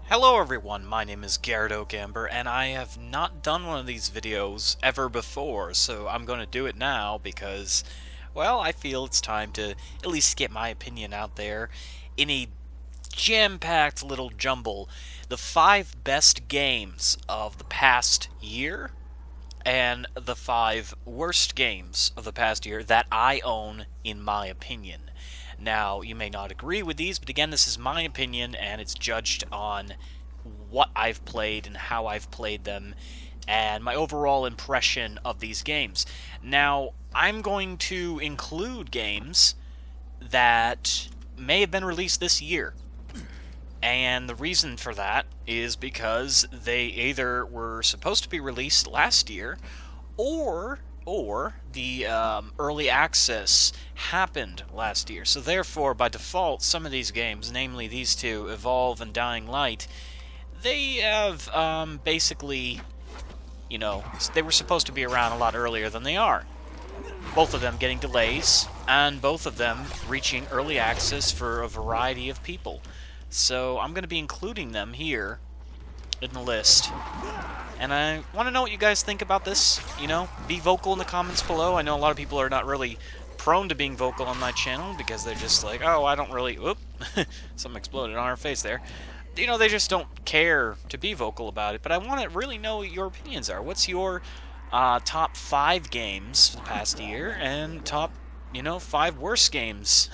Hello everyone, my name is GarretOakamber, and I have not done one of these videos ever before, so I'm going to do it now because, well, I feel it's time to at least get my opinion out there in a jam-packed little jumble. The 5 best games of the past year, and the 5 worst games of the past year that I own, in my opinion. Now, you may not agree with these, but again, this is my opinion, and it's judged on what I've played and how I've played them, and my overall impression of these games. Now, I'm going to include games that may have been released this year, and the reason for that is because they either were supposed to be released last year, or the early access happened last year. So therefore, by default, some of these games, namely these two, Evolve and Dying Light, they have basically, you know, they were supposed to be around a lot earlier than they are. Both of them getting delays, and both of them reaching early access for a variety of people. So I'm going to be including them here in the list. And I want to know what you guys think about this. You know, be vocal in the comments below. I know a lot of people are not really prone to being vocal on my channel because they're just like, oh, I don't really... Whoop! Something exploded on our face there. You know, they just don't care to be vocal about it. But I want to really know what your opinions are. What's your top 5 games for the past year and top, you know, 5 worst games?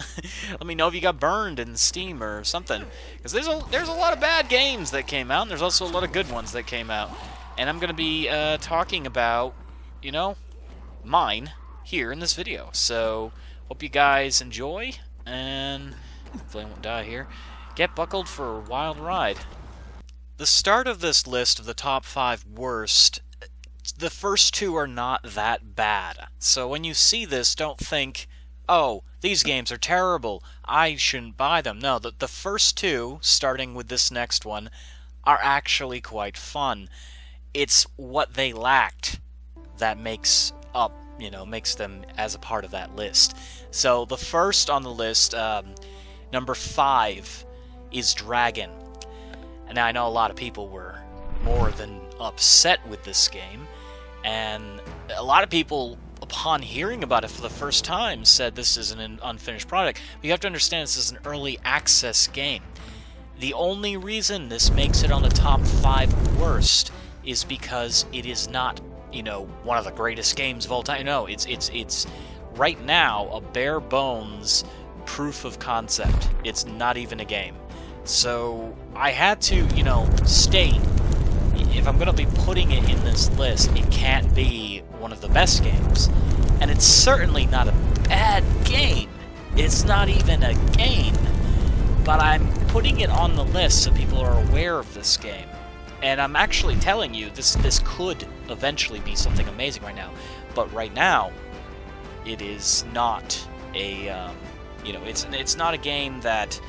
Let me know if you got burned in Steam or something. Because there's a lot of bad games that came out, and there's also a lot of good ones that came out. And I'm going to be talking about, you know, mine here in this video. So, hope you guys enjoy, and hopefully I won't die here. Get buckled for a wild ride. The start of this list of the top 5 worst, the first 2 are not that bad. So when you see this, don't think, oh, these games are terrible, I shouldn't buy them. No, the first 2, starting with this next one, are actually quite fun. It's what they lacked that makes up, you know, makes them as a part of that list. So the first on the list, number 5, is Dragon. And I know a lot of people were more than upset with this game, and a lot of people, upon hearing about it for the first time, said this is an unfinished product. But you have to understand this is an early access game. The only reason this makes it on the top 5 worst is because it is not, you know, one of the greatest games of all time. No, it's right now a bare bones proof of concept. It's not even a game. So I had to, you know, state, if I'm going to be putting it in this list, it can't be one of the best games. And it's certainly not a bad game. It's not even a game. But I'm putting it on the list so people are aware of this game. And I'm actually telling you, this could eventually be something amazing right now. But right now, it is not a, you know, it's not a game that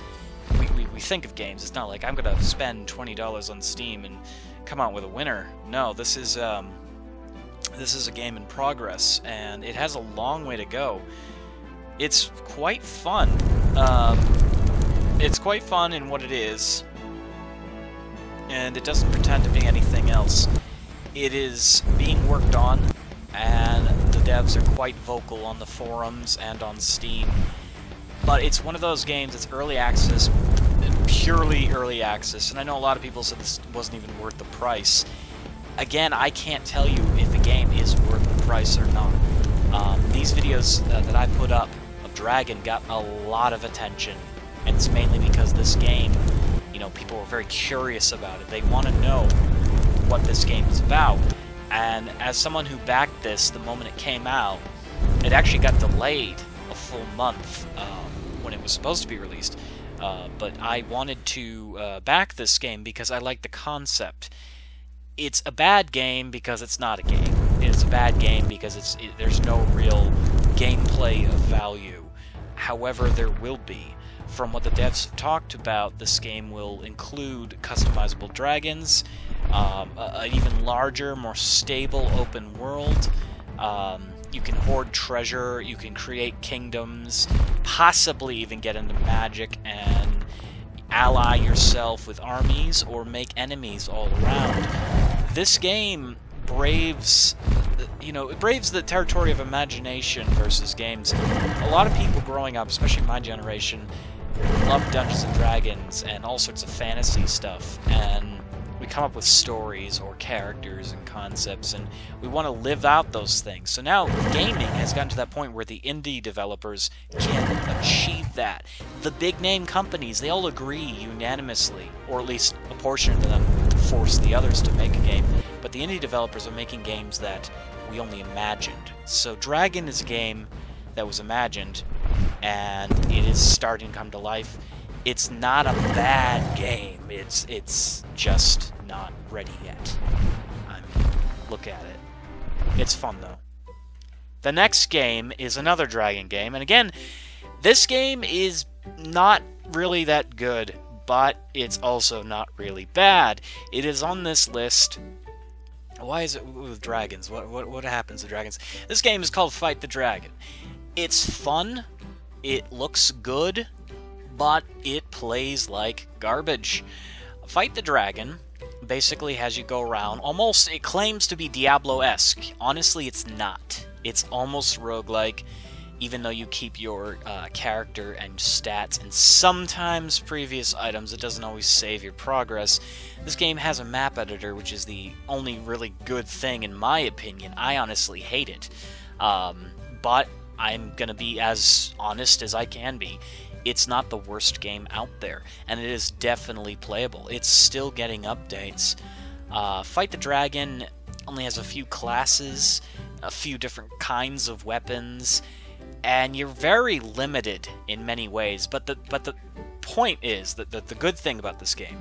we think of games. It's not like I'm going to spend $20 on Steam and come out with a winner. No, this is a game in progress, and it has a long way to go. It's quite fun. It's quite fun in what it is, and it doesn't pretend to be anything else. It is being worked on, and the devs are quite vocal on the forums and on Steam. But it's one of those games that's early access, purely early access, and I know a lot of people said this wasn't even worth the price. Again, I can't tell you if a game is worth the price or not. These videos that I put up of Dragon got a lot of attention, and it's mainly because this game, you know, people were very curious about it. They want to know what this game is about. And as someone who backed this the moment it came out, it actually got delayed a full month when it was supposed to be released. But I wanted to back this game because I like the concept. It's a bad game because it's not a game. It's a bad game because there's no real gameplay of value. However, there will be. From what the devs have talked about, this game will include customizable dragons, an even larger, more stable open world. You can hoard treasure, you can create kingdoms, possibly even get into magic, and ally yourself with armies or make enemies all around. This game braves, it braves the territory of imagination versus games. A lot of people growing up, especially my generation, love Dungeons and Dragons and all sorts of fantasy stuff, and we come up with stories or characters and concepts, and we want to live out those things. So now gaming has gotten to that point where the indie developers can achieve that. The big name companies, they all agree unanimously, or at least a portion of them force the others to make a game, but the indie developers are making games that we only imagined. So Dragon is a game that was imagined, and it is starting to come to life. It's not a bad game. It's just not ready yet. Look at it. It's fun, though. The next game is another Dragon game, and again, this game is not really that good, but it's also not really bad. It is on this list. Why is it with dragons? What happens to dragons? This game is called Fight the Dragon. It's fun. It looks good, but it plays like garbage. Fight the Dragon basically has you go around, almost, it claims to be Diablo-esque. Honestly, it's not. It's almost roguelike, even though you keep your character and stats and sometimes previous items. It doesn't always save your progress. This game has a map editor, which is the only really good thing in my opinion. I honestly hate it. But I'm gonna be as honest as I can be. It's not the worst game out there, and it is definitely playable. It's still getting updates. Fight the Dragon only has a few classes, a few different kinds of weapons, and you're very limited in many ways. But the point is that the good thing about this game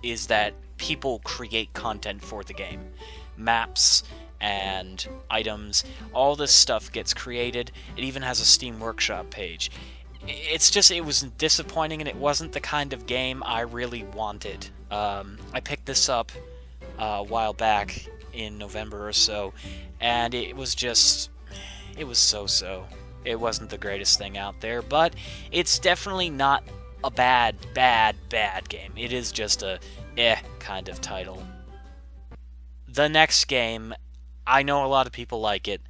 is that people create content for the game. Maps and items, all this stuff gets created. It even has a Steam Workshop page. It's just, it was disappointing, and it wasn't the kind of game I really wanted. I picked this up a while back in November or so, and it was just, it was so-so. It wasn't the greatest thing out there, but it's definitely not a bad game. It is just a kind of title. The next game, I know a lot of people like it.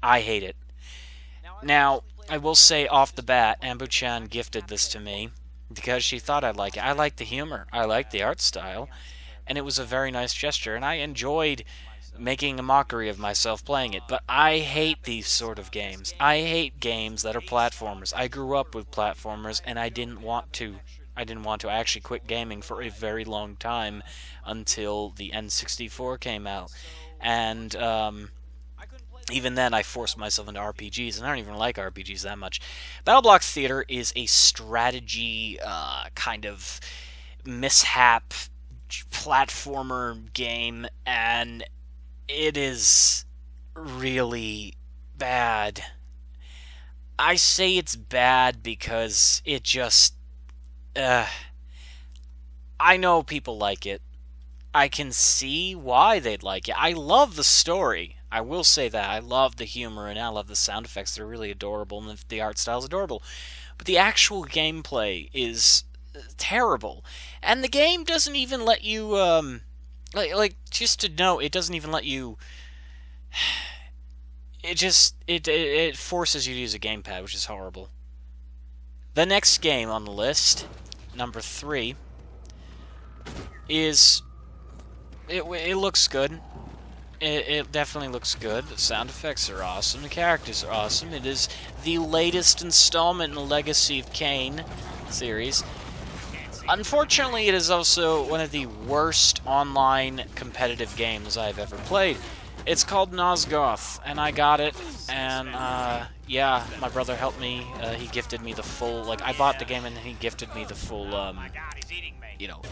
I hate it. Now, I will say off the bat, Ambu-chan gifted this to me because she thought I'd like it. I like the humor. I like the art style. And it was a very nice gesture, and I enjoyed making a mockery of myself playing it. But I hate these sort of games. I hate games that are platformers. I grew up with platformers, and I didn't want to. I actually quit gaming for a very long time until the N64 came out. And even then, I forced myself into RPGs, and I don't even like RPGs that much. BattleBlox Theater is a strategy kind of mishap platformer game, and it is really bad. I say it's bad because it just... I know people like it. I can see why they'd like it. I love the story. I will say that. I love the humor, and I love the sound effects. They're really adorable, and the art style is adorable. But the actual gameplay is terrible. And the game doesn't even let you, just to know, it doesn't even let you... It forces you to use a gamepad, which is horrible. The next game on the list, number 3, is... It looks good. It definitely looks good. The sound effects are awesome. The characters are awesome. It is the latest installment in the Legacy of Kain series. Unfortunately, it is also one of the worst online competitive games I've ever played. It's called Nosgoth, and I got it, and yeah, my brother helped me. He gifted me the full, I bought the game and he gifted me the full,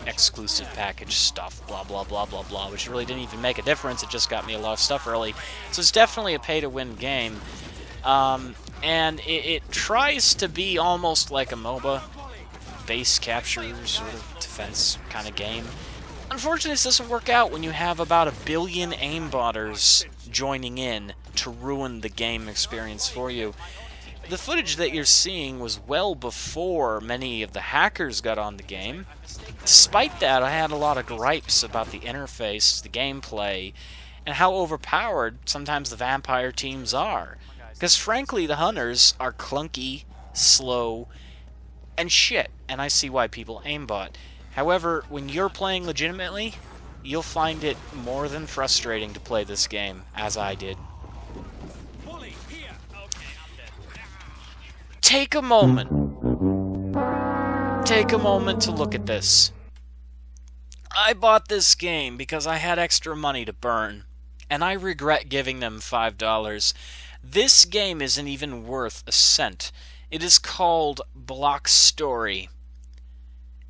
exclusive package stuff, blah, blah, blah, blah, blah, which really didn't even make a difference. It just got me a lot of stuff early. So it's definitely a pay-to-win game. And it tries to be almost like a MOBA, base capture, sort of defense kind of game. Unfortunately, this doesn't work out when you have about 1 billion aimbotters joining in to ruin the game experience for you. the footage that you're seeing was well before many of the hackers got on the game. Despite that, I had a lot of gripes about the interface, the gameplay, and how overpowered sometimes the vampire teams are. Because frankly, the hunters are clunky, slow, and shit, and I see why people aimbot. However, when you're playing legitimately, you'll find it more than frustrating to play this game, as I did. Take a moment. Take a moment to look at this. I bought this game because I had extra money to burn, and I regret giving them $5. This game isn't even worth a cent. It is called Blockstory,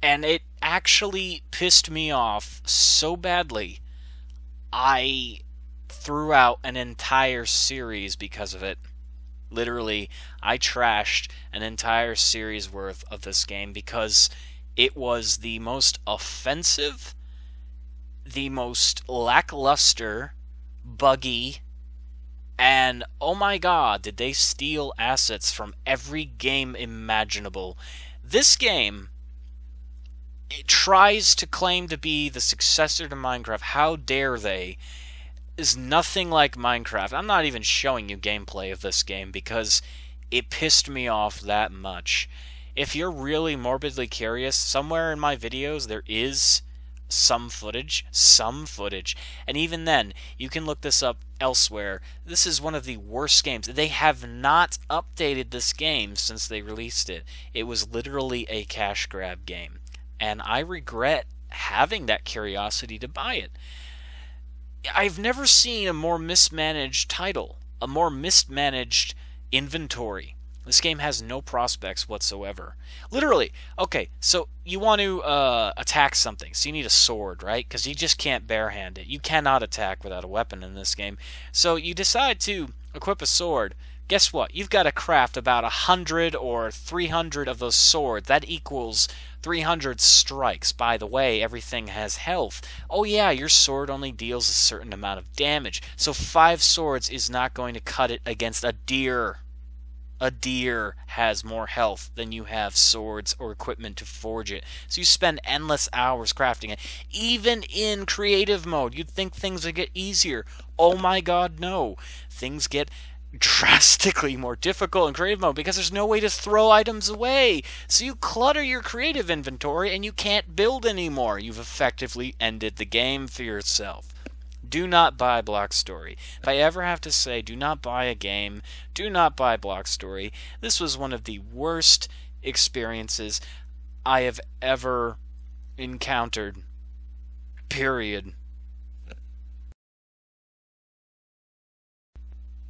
and it actually pissed me off so badly, I threw out an entire series because of it. Literally, I trashed an entire series worth of this game because it was the most offensive, the most lackluster, buggy, and oh my god, did they steal assets from every game imaginable. This game, it tries to claim to be the successor to Minecraft. How dare they? Is nothing like Minecraft. I'm not even showing you gameplay of this game because it pissed me off that much. If you're really morbidly curious, somewhere in my videos there is some footage, and even then, you can look this up elsewhere. This is one of the worst games. They have not updated this game since they released it. It was literally a cash grab game, and I regret having that curiosity to buy it. I've never seen a more mismanaged title, a more mismanaged inventory. This game has no prospects whatsoever. Literally, okay, so you want to attack something, so you need a sword, right? Because you just can't barehand it. You cannot attack without a weapon in this game. So you decide to equip a sword. Guess what? You've got to craft about 100 or 300 of those swords. That equals 300 strikes. By the way, everything has health. Oh yeah, your sword only deals a certain amount of damage. So 5 swords is not going to cut it against a deer. A deer has more health than you have swords or equipment to forge it. So you spend endless hours crafting it. Even in creative mode, you'd think things would get easier. Oh my god, no. Things get drastically more difficult in creative mode because there's no way to throw items away. So you clutter your creative inventory and you can't build anymore. You've effectively ended the game for yourself. Do not buy Blockstory. If I ever have to say do not buy a game, do not buy Blockstory. This was one of the worst experiences I have ever encountered. Period.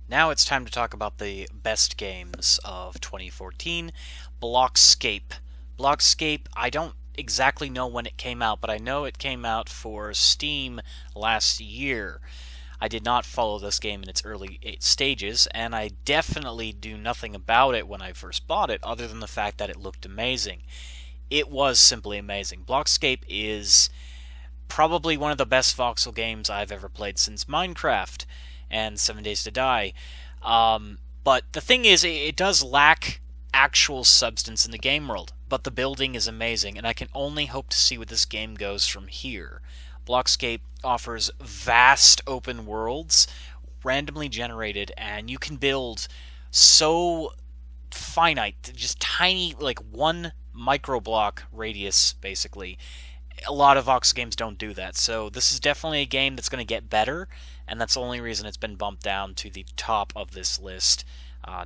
Now it's time to talk about the best games of 2014. Blockscape. Blockscape, I don't exactly know when it came out, but I know it came out for Steam last year. I did not follow this game in its early stages, and I definitely do nothing about it when I first bought it, other than the fact that it looked amazing. It was simply amazing. Blockscape is probably one of the best voxel games I've ever played since Minecraft and 7 Days to Die. But the thing is, it does lack actual substance in the game world, but the building is amazing, and I can only hope to see where this game goes from here. Blockscape offers vast open worlds, randomly generated, and you can build so finite, just tiny, like 1 microblock radius, basically. A lot of voxel games don't do that, so this is definitely a game that's going to get better, and that's the only reason it's been bumped down to the top of this list,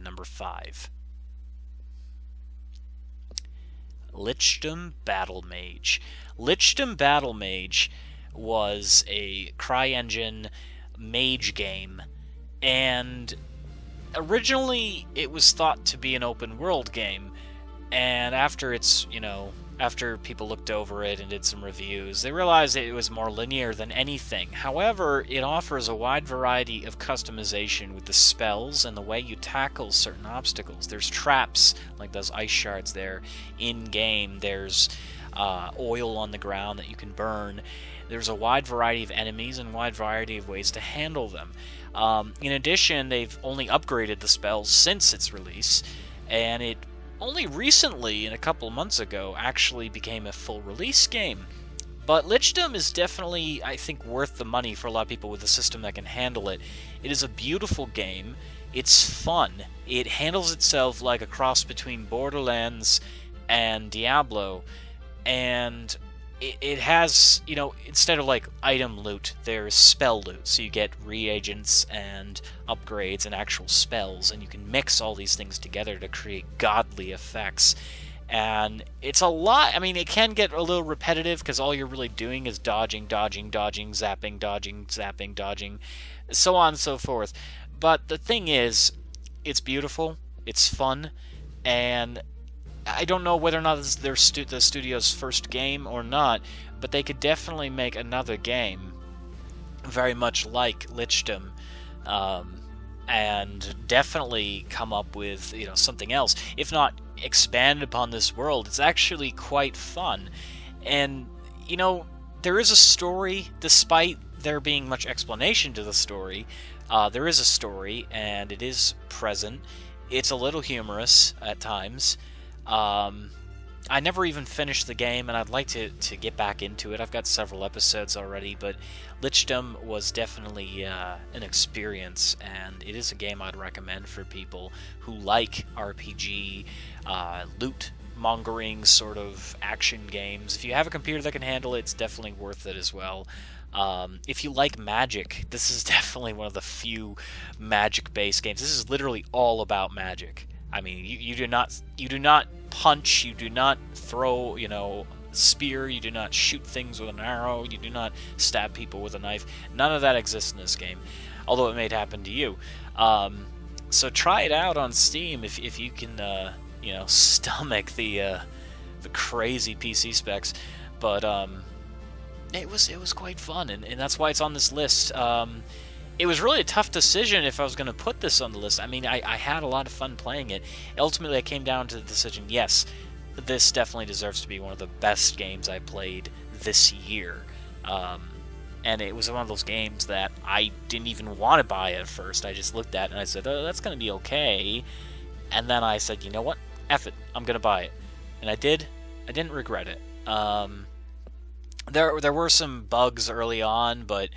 number 5. Lichdom Battlemage. Lichdom Battlemage was a CryEngine mage game, and originally it was thought to be an open world game, and after it's, after people looked over it and did some reviews, they realized that it was more linear than anything. However, it offers a wide variety of customization with the spells and the way you tackle certain obstacles. There's traps, like those ice shards there, in-game. There's oil on the ground that you can burn. There's a wide variety of enemies and a wide variety of ways to handle them. In addition, they've only upgraded the spells since its release, and it only recently, in a couple of months ago, actually became a full release game. But Lichdom is definitely, I think, worth the money for a lot of people with a system that can handle it. It is a beautiful game. It's fun. It handles itself like a cross between Borderlands and Diablo, and it has, you know, instead of like item loot, there's spell loot, so you get reagents and upgrades and actual spells, and you can mix all these things together to create godly effects. And it's a lot. I mean, it can get a little repetitive because all you're really doing is dodging, dodging, dodging, zapping, dodging, zapping, dodging, so on and so forth. But the thing is, it's beautiful, it's fun, and I don't know whether or not this is the studio's first game or not, but they could definitely make another game very much like Lichdom, and definitely come up with, you know, something else. If not expand upon this world, it's actually quite fun. And, you know, there is a story, despite there being much explanation to the story. There is a story, and it is present. It's a little humorous at times. I never even finished the game, and I'd like to get back into it. I've got several episodes already, but Lichdom was definitely an experience, and it is a game I'd recommend for people who like RPG, loot mongering sort of action games. If you have a computer that can handle it, it's definitely worth it as well. If you like magic, this is definitely one of the few magic-based games. This is literally all about magic. I mean, you do not punch, you do not throw, you know, spear, you do not shoot things with an arrow, you do not stab people with a knife. None of that exists in this game, although it may happen to you. So try it out on Steam if you can, you know, stomach the crazy PC specs. But it was quite fun, and that's why it's on this list. It was really a tough decision if I was going to put this on the list. I mean, I had a lot of fun playing it. Ultimately, I came down to the decision, yes, this definitely deserves to be one of the best games I played this year. And it was one of those games that I didn't even want to buy at first. I just looked at it and I said, oh, that's going to be okay. And then I said, you know what? F it. I'm going to buy it. And I did. I didn't regret it. There were some bugs early on, but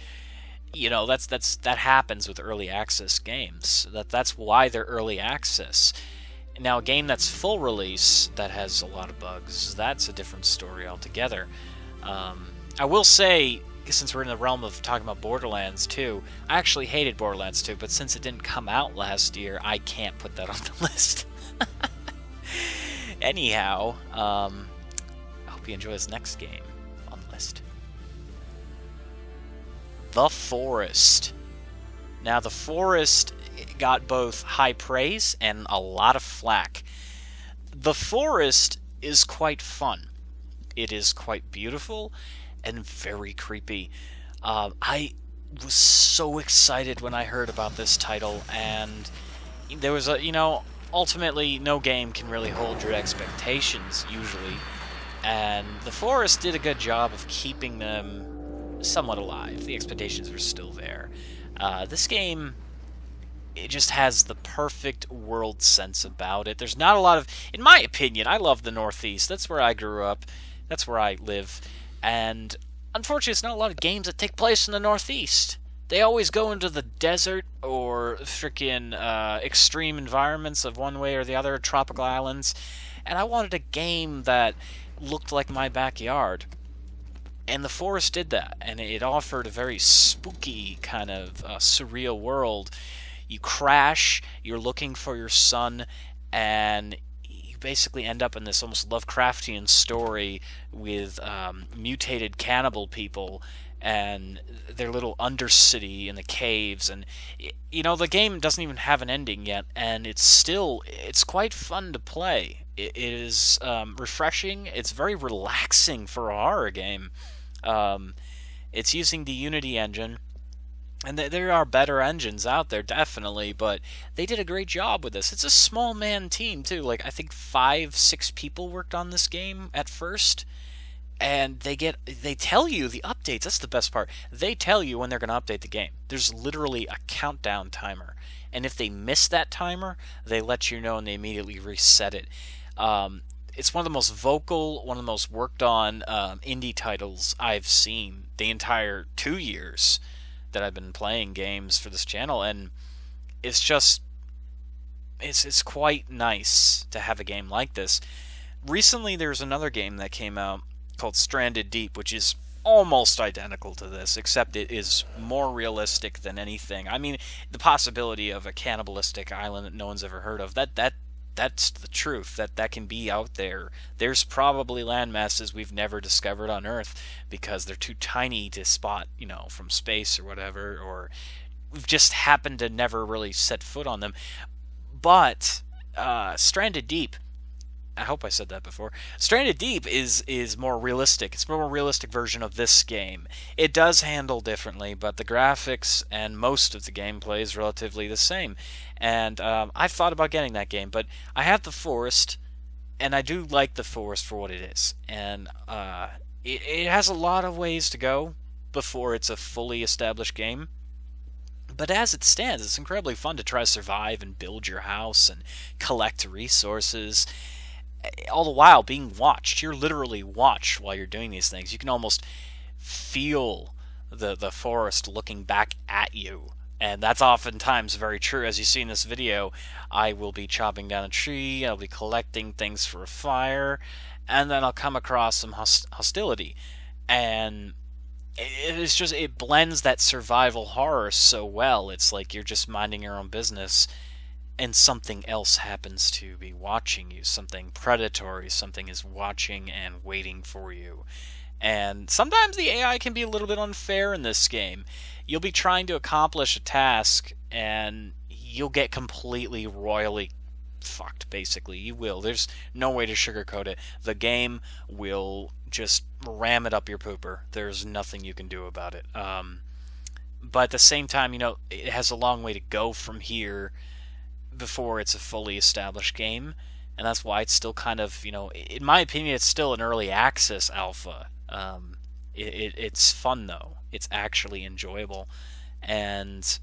you know, that happens with early access games. That's why they're early access. Now, a game that's full release that has a lot of bugs, that's a different story altogether. I will say, since we're in the realm of talking about Borderlands 2, I actually hated Borderlands 2, but since it didn't come out last year, I can't put that on the list. Anyhow, I hope you enjoy this next game on the list. The Forest. Now, The Forest got both high praise and a lot of flack. The Forest is quite fun. It is quite beautiful and very creepy. I was so excited when I heard about this title, and there was a, you know, ultimately no game can really hold your expectations usually, and The Forest did a good job of keeping them somewhat alive. The expectations were still there. This game, it just has the perfect world sense about it. There's not a lot of, in my opinion, I love the Northeast. That's where I grew up. That's where I live. And unfortunately, it's not a lot of games that take place in the Northeast. They always go into the desert or freaking extreme environments of one way or the other, tropical islands. And I wanted a game that looked like my backyard. And The Forest did that, and it offered a very spooky kind of surreal world. You crash, you're looking for your son, and you basically end up in this almost Lovecraftian story with mutated cannibal people and their little undercity in the caves. And, you know, the game doesn't even have an ending yet, and it's quite fun to play. It is refreshing. It's very relaxing for a horror game. It's using the Unity engine, and there are better engines out there, definitely, but they did a great job with this. It's a small man team, too. Like, I think 5-6 people worked on this game at first, and they tell you the updates. That's the best part. They tell you when they're going to update the game. There's literally a countdown timer, and if they miss that timer, they let you know and they immediately reset it. It's one of the most vocal, one of the most worked on indie titles I've seen the entire 2 years that I've been playing games for this channel, and it's just, it's quite nice to have a game like this. Recently, there's another game that came out called Stranded Deep, which is almost identical to this, except it is more realistic than anything. I mean, the possibility of a cannibalistic island that no one's ever heard of, that's the truth. That can be out there. There's probably landmasses we've never discovered on Earth because they're too tiny to spot, you know, from space or whatever, or we've just happened to never really set foot on them. But Stranded Deep, I hope I said that before. Stranded Deep is more realistic. It's a more realistic version of this game. It does handle differently, but the graphics and most of the gameplay is relatively the same. And I've thought about getting that game, but I have the Forest, and I do like the Forest for what it is. And it has a lot of ways to go before it's a fully established game. But as it stands, it's incredibly fun to try to survive and build your house and collect resources, all the while being watched. You're literally watched while you're doing these things. You can almost feel the forest looking back at you, and that's oftentimes very true. As you see in this video, I will be chopping down a tree, I'll be collecting things for a fire, and then I'll come across some hostility, and it's just, it blends that survival horror so well. It's like you're just minding your own business, and something else happens to be watching you. Something predatory, something is watching and waiting for you. And sometimes the AI can be a little bit unfair in this game. You'll be trying to accomplish a task, and you'll get completely royally fucked, basically. You will. There's no way to sugarcoat it. The game will just ram it up your pooper. There's nothing you can do about it. But at the same time, you know, it has a long way to go from here before it's a fully established game, and that's why it's still kind of, you know, in my opinion, it's still an early access alpha. It's fun though. It's actually enjoyable, and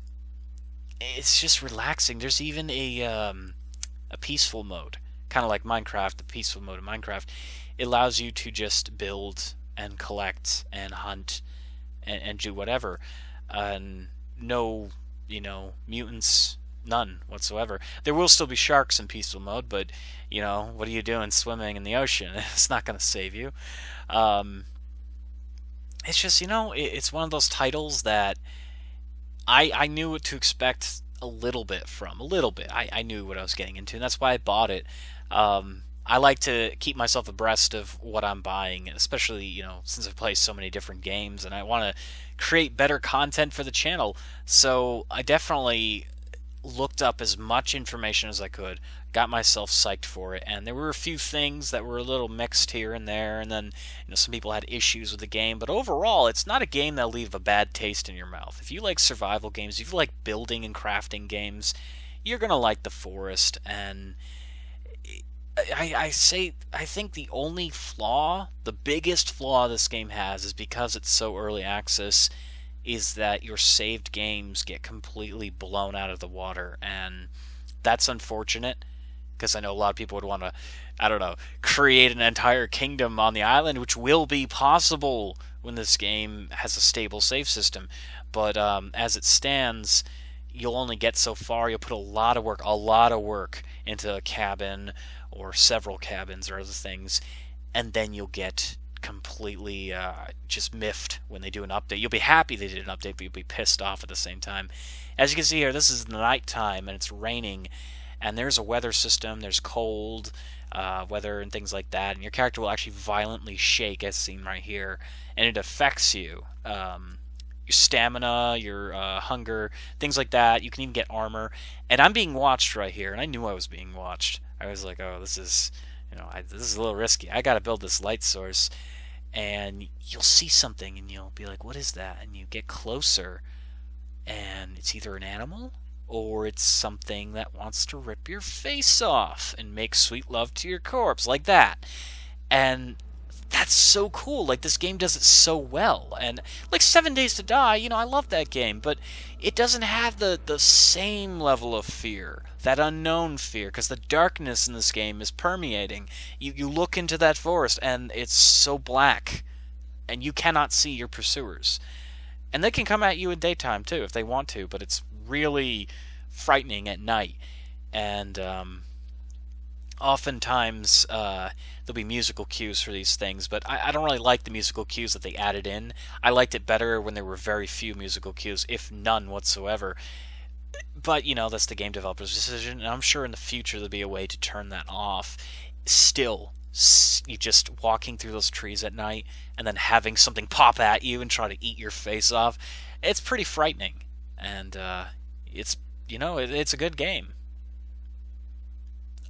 it's just relaxing. There's even a peaceful mode, kind of like Minecraft. The peaceful mode of Minecraft, it allows you to just build and collect and hunt and do whatever, and no, you know, mutants. None whatsoever. There will still be sharks in peaceful mode, but, you know, what are you doing swimming in the ocean? It's not going to save you. It's just, you know, it's one of those titles that I knew what to expect a little bit from. A little bit. I knew what I was getting into, and that's why I bought it. I like to keep myself abreast of what I'm buying, especially, you know, since I play so many different games, and I want to create better content for the channel. So I definitely looked up as much information as I could, got myself psyched for it, and there were a few things that were a little mixed here and there, and then, you know, some people had issues with the game, but overall, it's not a game that'll leave a bad taste in your mouth. If you like survival games, if you like building and crafting games, you're gonna like The Forest. And I think the only flaw, the biggest flaw this game has, is because it's so early access, is that your saved games get completely blown out of the water, and that's unfortunate, because I know a lot of people would want to, I don't know, create an entire kingdom on the island, which will be possible when this game has a stable save system, but as it stands, you'll only get so far. You'll put a lot of work into a cabin, or several cabins, or other things, and then you'll get completely just miffed when they do an update. You'll be happy they did an update, but you'll be pissed off at the same time. As you can see here, this is nighttime and it's raining, and there's a weather system. There's cold weather and things like that, and your character will actually violently shake, as seen right here, and it affects you. Your stamina, your hunger, things like that. You can even get armor, and I'm being watched right here, and I knew I was being watched. I was like, oh, this is, you know, this is a little risky. I got to build this light source. And you'll see something and you'll be like, what is that? And you get closer, and it's either an animal or it's something that wants to rip your face off and make sweet love to your corpse, like that. And that's so cool. Like, this game does it so well. And, like, 7 Days to Die, you know, I love that game, but it doesn't have the same level of fear, that unknown fear, because the darkness in this game is permeating. You look into that forest, and it's so black, and you cannot see your pursuers. And they can come at you in daytime, too, if they want to, but it's really frightening at night. And, oftentimes, there'll be musical cues for these things, but I don't really like the musical cues that they added in. I liked it better when there were very few musical cues, if none whatsoever. But, you know, that's the game developer's decision, and I'm sure in the future there'll be a way to turn that off. Still, you just walking through those trees at night, and then having something pop at you and try to eat your face off, it's pretty frightening. And, it's, you know, it's a good game.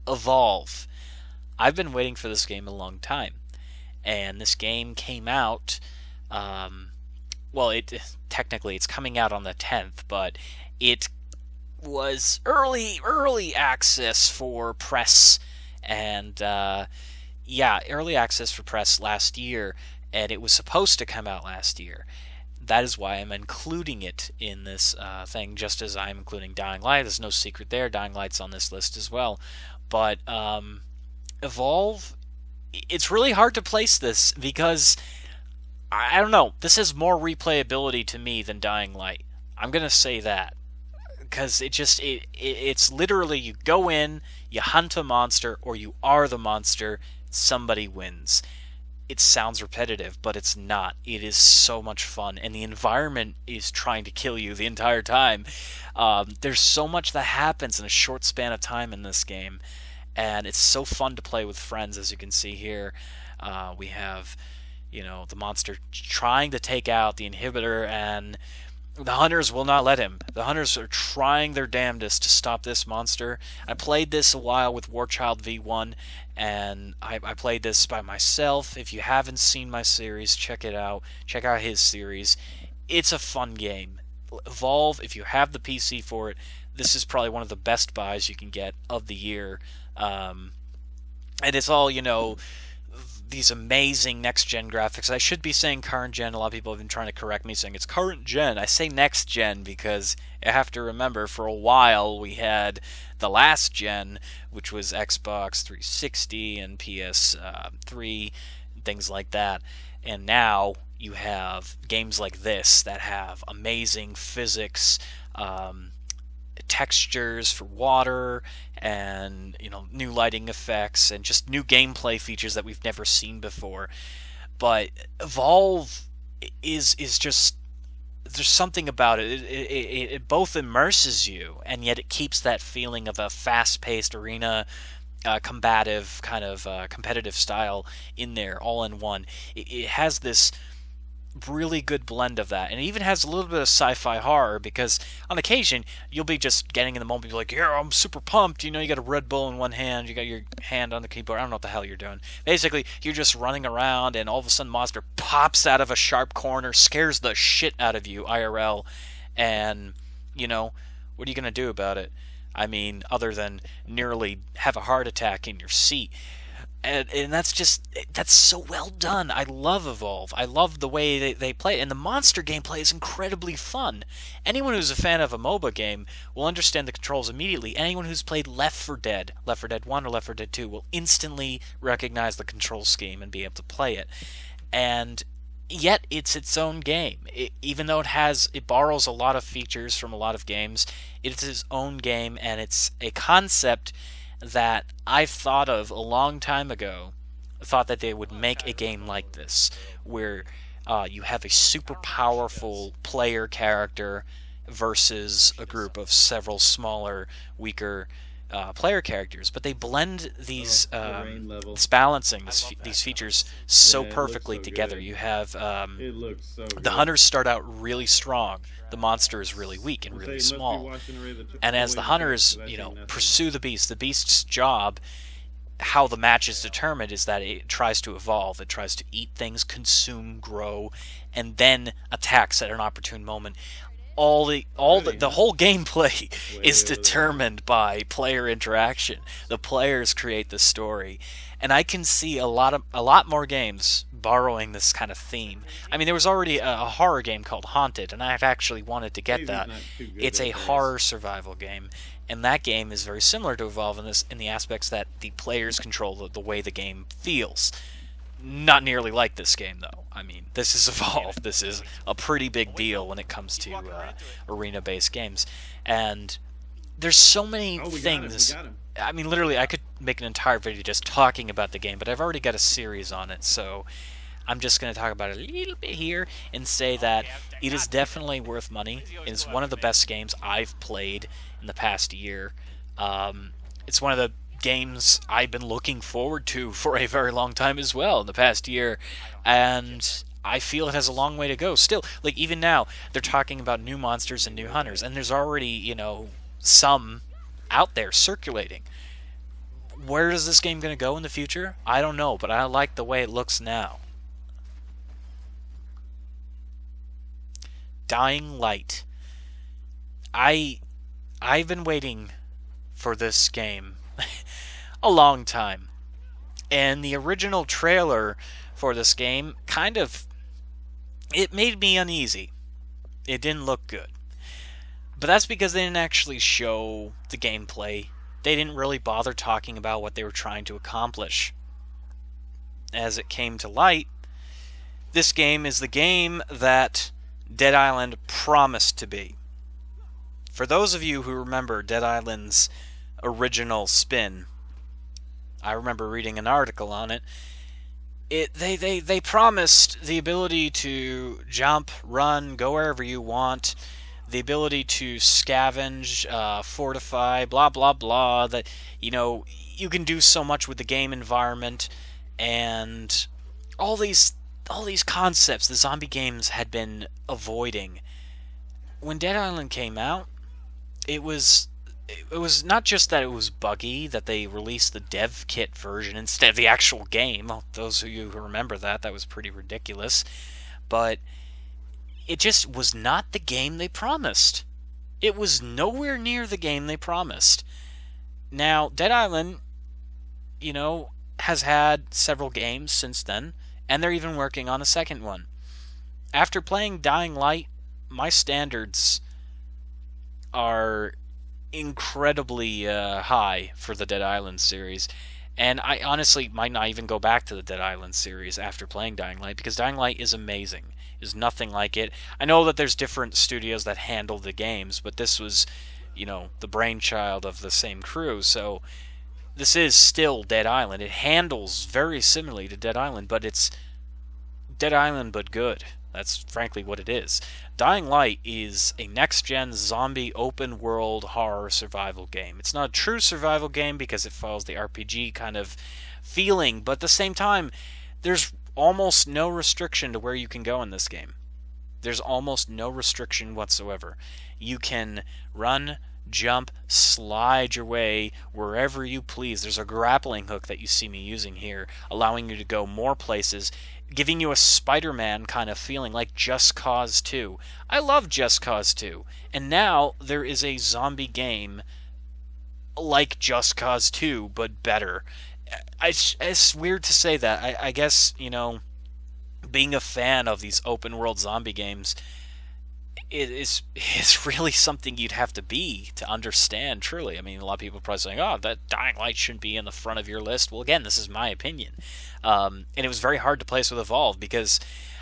Evolve. I've been waiting for this game a long time, and this game came out, well, technically it's coming out on the 10th, but it was early access for press, and yeah, early access for press last year, and it was supposed to come out last year. That is why I'm including it in this thing, just as I'm including Dying Light. There's no secret there. Dying Light's on this list as well. But Evolve, it's really hard to place this because, I don't know, this has more replayability to me than Dying Light. I'm going to say that. Because it's literally you go in, you hunt a monster, or you are the monster, somebody wins. It sounds repetitive, but it's not. It is so much fun, and the environment is trying to kill you the entire time. There's so much that happens in a short span of time in this game, and it's so fun to play with friends, as you can see here. We have, you know, the monster trying to take out the inhibitor, and the hunters will not let him. The hunters are trying their damnedest to stop this monster. I played this a while with Warchild V1, and I played this by myself. If you haven't seen my series, check it out. Check out his series. It's a fun game. Evolve, if you have the PC for it, this is probably one of the best buys you can get of the year. And it's all, you know, these amazing next-gen graphics. I should be saying current-gen. A lot of people have been trying to correct me, saying it's current-gen. I say next-gen because I have to remember for a while we had the last gen, which was Xbox 360 and PS3, things like that. And now you have games like this that have amazing physics, textures for water, and, you know, new lighting effects, and just new gameplay features that we've never seen before. But Evolve is just, there's something about it. It both immerses you, and yet it keeps that feeling of a fast-paced arena, combative kind of competitive style in there, all in one. It has this really good blend of that, and it even has a little bit of sci-fi horror, because on occasion you'll be just getting in the moment, you're like, yeah, I'm super pumped, you know, you got a Red Bull in one hand, you got your hand on the keyboard, I don't know what the hell you're doing. Basically, you're just running around, and all of a sudden monster pops out of a sharp corner, scares the shit out of you, IRL, and, you know, what are you gonna do about it? I mean, other than nearly have a heart attack in your seat. And that's just, that's so well done. I love Evolve. I love the way they play it. And the monster gameplay is incredibly fun. Anyone who's a fan of a MOBA game will understand the controls immediately. Anyone who's played Left 4 Dead 1 or Left 4 Dead 2 will instantly recognize the control scheme and be able to play it. And yet it's its own game. Even though it borrows a lot of features from a lot of games, it's its own game, and it's a concept that I've thought of a long time ago. I thought that they would make a game like this, where you have a super powerful player character versus a group of several smaller, weaker player characters. But they blend these this balancing, these features so perfectly together. You have the hunters start out really strong. The monster is really weak and really small. And as the hunters, you know, pursue the beast's job, how the match is determined is that it tries to evolve. It tries to eat things, consume, grow, and then attacks at an opportune moment. The whole gameplay is determined by player interaction. The players create the story, and I can see a lot more games borrowing this kind of theme. I mean, there was already a horror game called Haunted, and I actually wanted to get that. It's a horror survival game, and that game is very similar to Evolve in the aspects that the players control the way the game feels. Not nearly like this game, though. I mean, this is Evolve. This is a pretty big deal when it comes to arena-based games. And there's so many things. I mean, literally, I could make an entire video just talking about the game, but I've already got a series on it, so I'm just going to talk about it a little bit here and say that it is definitely worth money. It's one of the best games I've played in the past year. It's one of the games I've been looking forward to for a very long time as well in the past year, and I feel it has a long way to go still. Like, even now, they're talking about new monsters and new hunters, and there's already, you know, some out there circulating. Where is this game going to go in the future? I don't know, but I like the way it looks now. Dying Light. I've been waiting for this game a long time. And the original trailer for this game it made me uneasy. It didn't look good. But that's because they didn't actually show the gameplay. They didn't really bother talking about what they were trying to accomplish. As it came to light, this game is the game that Dead Island promised to be. For those of you who remember Dead Island's original spin, I remember reading an article on it. They promised the ability to jump, run, go wherever you want, the ability to scavenge, fortify, blah blah blah, that, you know, you can do so much with the game environment, and all these concepts the zombie games had been avoiding. When Dead Island came out, it was not just that it was buggy, that they released the dev kit version instead of the actual game. Those of you who remember that was pretty ridiculous. But it just was not the game they promised. It was nowhere near the game they promised. Now, Dead Island, you know, has had several games since then, and they're even working on a second one. After playing Dying Light, my standards are incredibly high for the Dead Island series, and I honestly might not even go back to the Dead Island series after playing Dying Light, because Dying Light is amazing. There's nothing like it. I know that there's different studios that handle the games, but this was, you know, the brainchild of the same crew, so this is still Dead Island. It handles very similarly to Dead Island, but it's Dead Island but good. That's frankly what it is. Dying Light is a next-gen zombie open-world horror survival game. It's not a true survival game because it follows the RPG kind of feeling, but at the same time, there's almost no restriction to where you can go in this game. There's almost no restriction whatsoever. You can run, jump, slide your way wherever you please. There's a grappling hook that you see me using here, allowing you to go more places, giving you a Spider-Man kind of feeling, like Just Cause 2. I love Just Cause 2, and now there is a zombie game like Just Cause 2, but better. It's weird to say that. I guess, you know, being a fan of these open-world zombie games, it's really something you'd have to be to understand, truly. I mean, a lot of people are probably saying, oh, that Dying Light shouldn't be in the front of your list. Well, again, this is my opinion. And it was very hard to place with Evolve because,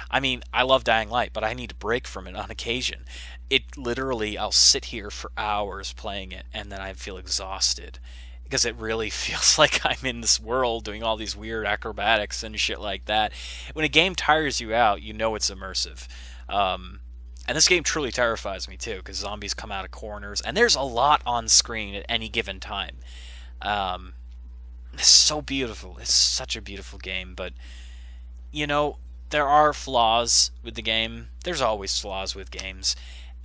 I mean, I love Dying Light, but I need a break from it on occasion. It literally, I'll sit here for hours playing it, and then I feel exhausted. Because it really feels like I'm in this world doing all these weird acrobatics and shit like that. When a game tires you out, you know it's immersive. And this game truly terrifies me too, because zombies come out of corners, and there's a lot on screen at any given time. It's so beautiful. It's such a beautiful game, but, you know, there are flaws with the game. There's always flaws with games.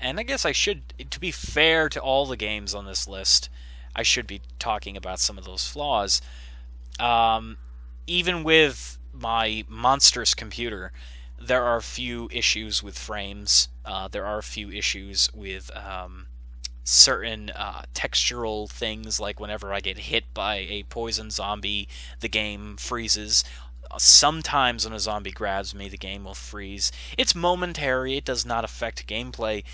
And I guess I should, to be fair to all the games on this list, I should be talking about some of those flaws. Even with my monstrous computer, there are a few issues with frames. There are a few issues with certain textural things, like whenever I get hit by a poison zombie, the game freezes. Sometimes when a zombie grabs me, the game will freeze. It's momentary, it does not affect gameplay,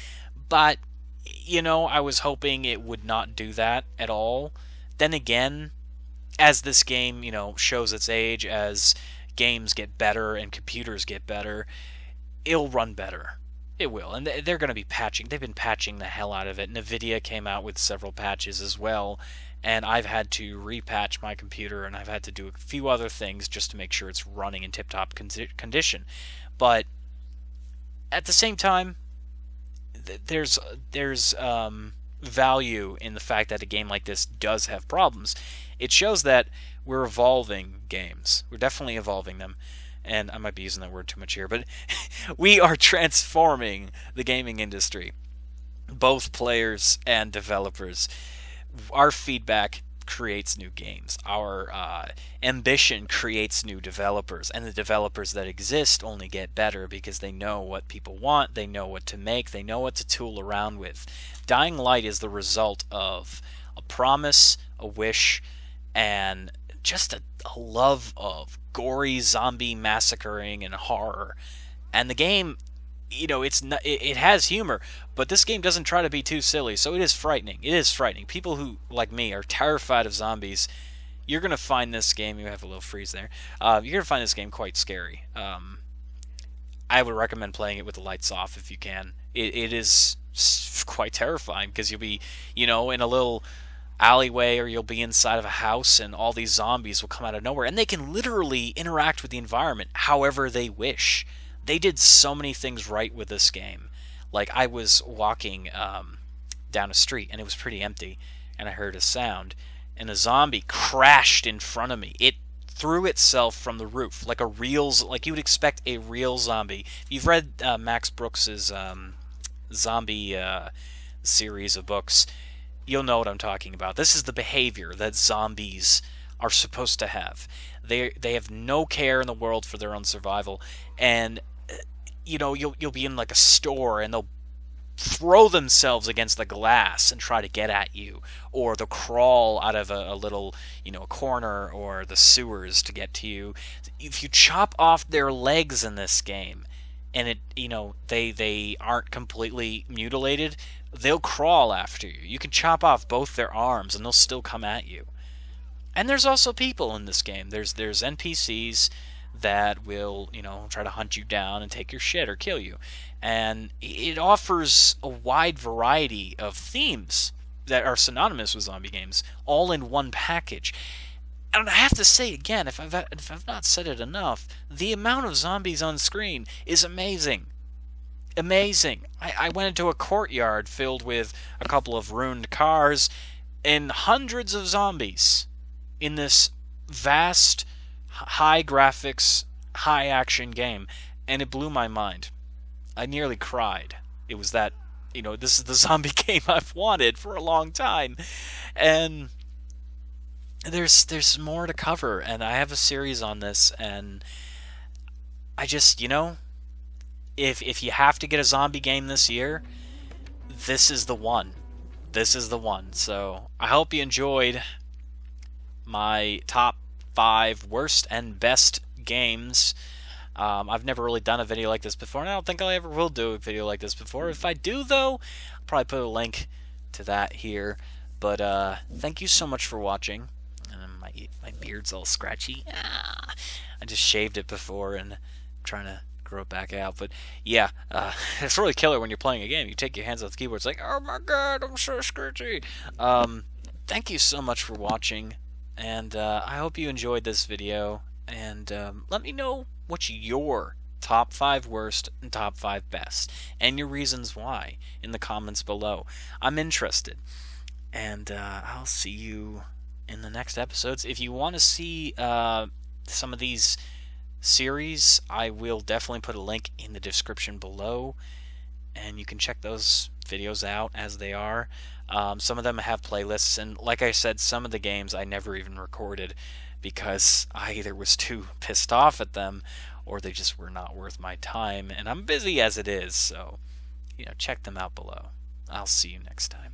but, you know, I was hoping it would not do that at all. Then again, as this game, you know, shows its age, as games get better and computers get better, it'll run better. It will, and they're going to be patching. They've been patching the hell out of it. NVIDIA came out with several patches as well, and I've had to repatch my computer, and I've had to do a few other things just to make sure it's running in tip-top condition. But at the same time, there's value in the fact that a game like this does have problems. It shows that we're evolving games. We're definitely evolving them. And I might be using that word too much here, but we are transforming the gaming industry, both players and developers. Our feedback creates new games. Our ambition creates new developers, and the developers that exist only get better because they know what people want, they know what to make, they know what to tool around with. Dying Light is the result of a promise, a wish, and just a love of gory zombie massacring and horror. And the game, you know, it has humor, but this game doesn't try to be too silly, so it is frightening. It is frightening. People who, like me, are terrified of zombies, you're going to find this game, you have a little freeze there, you're going to find this game quite scary. I would recommend playing it with the lights off if you can. It is quite terrifying, because you'll be, you know, in a little alleyway, or you'll be inside of a house, and all these zombies will come out of nowhere, and they can literally interact with the environment however they wish. They did so many things right with this game. Like, I was walking down a street, and it was pretty empty, and I heard a sound, and a zombie crashed in front of me. It threw itself from the roof, like like you would expect a real zombie. If you've read Max Brooks's zombie series of books, you'll know what I'm talking about. This is the behavior that zombies are supposed to have. They have no care in the world for their own survival, and you know, you'll be in like a store, and they'll throw themselves against the glass and try to get at you, or they'll crawl out of a little, you know, a corner or the sewers to get to you. If you chop off their legs in this game, and it, you know, they aren't completely mutilated, they'll crawl after you. You can chop off both their arms, and they'll still come at you. And there's also people in this game. There's NPCs that will, you know, try to hunt you down and take your shit or kill you. And it offers a wide variety of themes that are synonymous with zombie games, all in one package. And I have to say again, if I've not said it enough, the amount of zombies on screen is amazing. Amazing. I went into a courtyard filled with a couple of ruined cars and hundreds of zombies in this vast, high graphics, high action game, and it blew my mind. I nearly cried. It was that, you know, this is the zombie game I've wanted for a long time. And there's more to cover, and I have a series on this, and I just, you know, if you have to get a zombie game this year, this is the one. This is the one. So I hope you enjoyed my top 5 worst and best games. I've never really done a video like this before, and I don't think I ever will do a video like this before. If I do, though, I'll probably put a link to that here. But thank you so much for watching. My beard's all scratchy. I just shaved it before, and I'm trying to grow it back out. But yeah, it's really killer when you're playing a game. You take your hands off the keyboard, it's like, oh my god, I'm so scratchy. Thank you so much for watching, and I hope you enjoyed this video. And let me know what's your top 5 worst and top 5 best, and your reasons why in the comments below. I'm interested. And I'll see you in the next episodes. If you want to see some of these series, I will definitely put a link in the description below, and you can check those videos out as they are. Some of them have playlists, and like I said, some of the games I never even recorded because I either was too pissed off at them or they just were not worth my time, and I'm busy as it is, so, you know, check them out below. I'll see you next time.